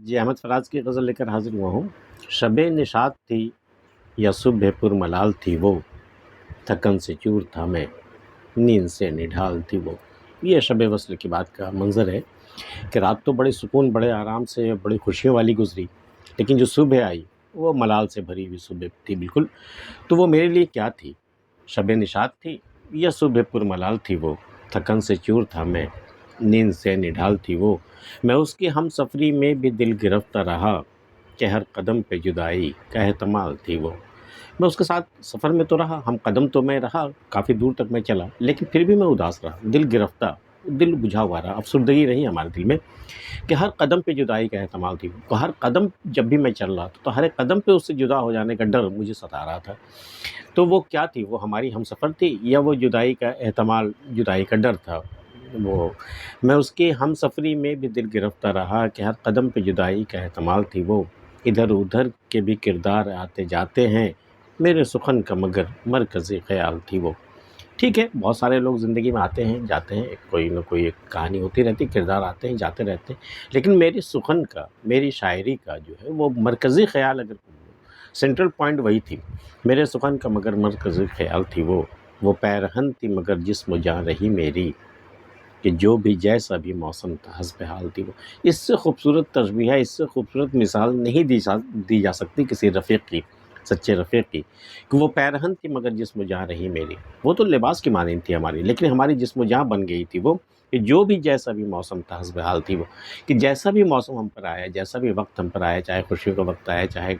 جی احمد فراز کی غزل لے کر حاضر ہوا ہوں۔ شب نشاط تھی یا صبح پر ملال تھی وہ، تھکن سے چور تھا میں، نیند سے نڈھال تھی وہ۔ یہ شب وصل کی بات کا منظر ہے کہ رات تو بڑے سکون، بڑے آرام سے، بڑی خوشیوں والی گزری، لیکن جو صبح آئی وہ ملال سے بھری ہوئی صبح تھی بالکل۔ تو وہ میرے لیے کیا تھی؟ شب نشاط تھی یا صبح پر ملال تھی وہ، تھکن سے چور تھا میں، نیند سے نڈھال تھی وہ۔ میں اس کی ہم سفری میں بھی دل گرفتہ رہا کہ ہر قدم پہ جدائی کا احتمال تھی وہ۔ میں اس کے ساتھ سفر میں تو رہا، ہم قدم تو میں رہا، کافی دور تک میں چلا، لیکن پھر بھی میں اداس رہا، دل گرفتہ، دل بجھا ہوا رہا، افسردگی رہی ہمارے دل میں کہ ہر قدم پہ جدائی کا احتمال تھی وہ۔ تو ہر قدم جب بھی میں چل رہا تھا تو ہر ایک قدم پہ اس سے جدا ہو جانے کا ڈر مجھے ستا رہا تھا۔ تو وہ کیا تھی؟ وہ ہماری ہم سفر تھی یا وہ جدائی کا احتمال، جدائی کا ڈر تھا؟ وہ میں اس کی ہم سفری میں بھی دل گرفتہ رہا کہ ہر قدم پہ جدائی کا احتمال تھی وہ۔ ادھر ادھر کے بھی کردار آتے جاتے ہیں، میرے سخن کا مگر مرکزی خیال تھی وہ۔ ٹھیک ہے، بہت سارے لوگ زندگی میں آتے ہیں جاتے ہیں، کوئی نہ کوئی ایک کہانی ہوتی رہتی، کردار آتے ہیں جاتے رہتے ہیں، لیکن میری سخن کا، میری شاعری کا جو ہے وہ مرکزی خیال، اگر سینٹرل پوائنٹ وہی تھی، میرے سخن کا مگر مرکزی خیال تھی وہ پیرہن تھی مگر جسم و جاں رہی میری، کہ جو بھی جیسا بھی موسم تھا حسب حال تھی وہ۔ اس سے خوبصورت تشبیہ ہے، اس سے خوبصورت مثال نہیں دی جا سکتی کسی رفیق کی، سچے رفیق کی، کہ وہ پیرہن تھی مگر جسم و جاں رہی میری۔ وہ تو لباس کی مانند تھی ہماری، لیکن ہماری جسم و جاں بن گئی تھی وہ، کہ جو بھی جیسا بھی موسم تھا حسب حال تھی وہ، کہ جیسا بھی موسم ہم پر آیا، جیسا بھی وقت ہم پر آیا، چاہے خوشیوں کا وقت آیا، چاہے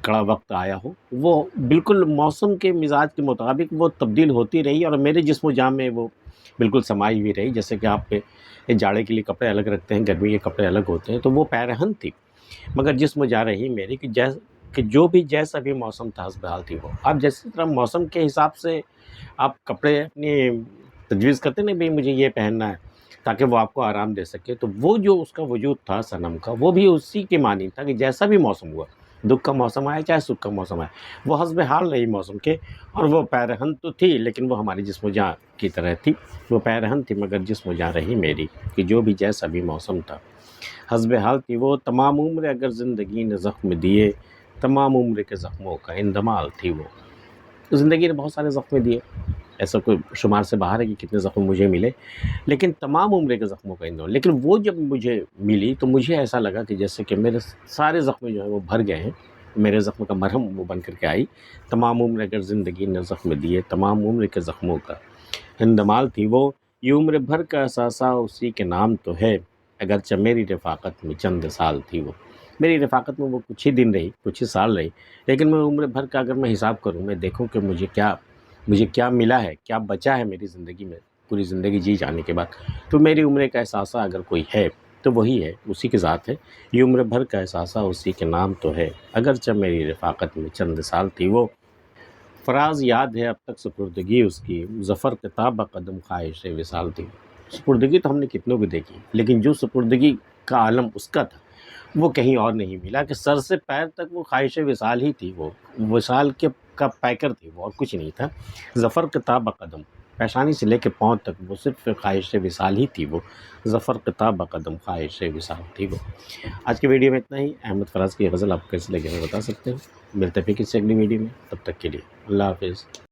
کڑا وقت آیا ہو، وہ بالکل موسم کے مزاج کے مطابق وہ تبدیل ہوتی رہی اور میرے جسم و جاں میں وہ بالکل سمائی ہوئی رہی۔ جیسے کہ آپ جاڑے کے لیے کپڑے الگ رکھتے ہیں، گرمی کے کپڑے الگ ہوتے ہیں، تو وہ پیرہن تھی مگر جسم جا رہی میری، کہ جو بھی جیسا بھی موسم تھا حسب حال تھی وہ۔ آپ جیسی طرح موسم کے حساب سے آپ کپڑے اپنی تجویز کرتے ہیں، بھئی مجھے یہ پہننا ہے تاکہ وہ آپ کو آرام دے سکے، تو وہ جو اس کا وجود تھا صنم کا، وہ بھی اسی کے معنی تھا کہ جیسا بھی موسم ہوا، دکھ کا موسم آیا چاہے سکھ کا موسم آیا، وہ حسب حال رہی موسم کے، اور وہ پیرہن تو تھی لیکن وہ ہماری جسم و جاں کی طرح تھی۔ وہ پیرہن تھی مگر جسم و جاں رہی میری، کہ جو بھی جیسا بھی موسم تھا حسب حال تھی وہ۔ تمام عمر اگر زندگی نے زخم دیے، تمام عمر کے زخموں کا اندمال تھی وہ۔ زندگی نے بہت سارے زخم دیے، ایسا کوئی شمار سے باہر ہے کہ کتنے زخم مجھے ملے، لیکن تمام عمر کے زخموں کا اندمال۔ لیکن وہ جب مجھے ملی تو مجھے ایسا لگا کہ جیسے کہ میرے سارے زخم جو ہیں وہ بھر گئے ہیں، میرے زخم کا مرہم وہ بن کر کے آئی۔ تمام عمر اگر زندگی نے زخم دیے، تمام عمر کے زخموں کا اندمال تھی وہ۔ یہ عمر بھر کا اثاثہ اسی کے نام تو ہے، اگرچہ میری رفاقت میں چند سال تھی وہ۔ میری رفاقت میں وہ کچھ ہی دن رہی، کچھ ہی سال رہی، لیکن میں عمر بھر کا اگر میں حساب کروں، میں دیکھوں کہ مجھے کیا ملا ہے، کیا بچا ہے میری زندگی میں، پوری زندگی جی جانے کے بعد، تو میری عمر کا احساسہ اگر کوئی ہے تو وہی ہے، اسی کی ذات ہے۔ یہ عمر بھر کا احساسہ اسی کے نام تو ہے، اگرچہ میری رفاقت میں چند سال تھی وہ۔ فراز یاد ہے اب تک سپردگی اس کی، ظفر کتاب قدم خواہش وصال تھی۔ سپردگی تو ہم نے کتنوں کو دیکھی، لیکن جو سپردگی کا عالم اس کا تھا وہ کہیں اور نہیں ملا، کہ سر سے پیر تک وہ خواہش وصال ہی تھی، وہ وصال کا پیکر تھی وہ، اور کچھ نہیں تھا۔ ظفر کتاب قدم، پیشانی سے لے کے پاؤں تک وہ صرف خواہش وصال ہی تھی وہ، ظفر کتاب قدم خواہش وصال تھی وہ۔ آج کی ویڈیو میں اتنا ہی۔ احمد فراز کی غزل آپ کو کیسے لگے ہمیں بتا سکتے ہیں۔ ملتے ہیں پھر کسی اگلی ویڈیو میں، تب تک کے لیے اللہ حافظ۔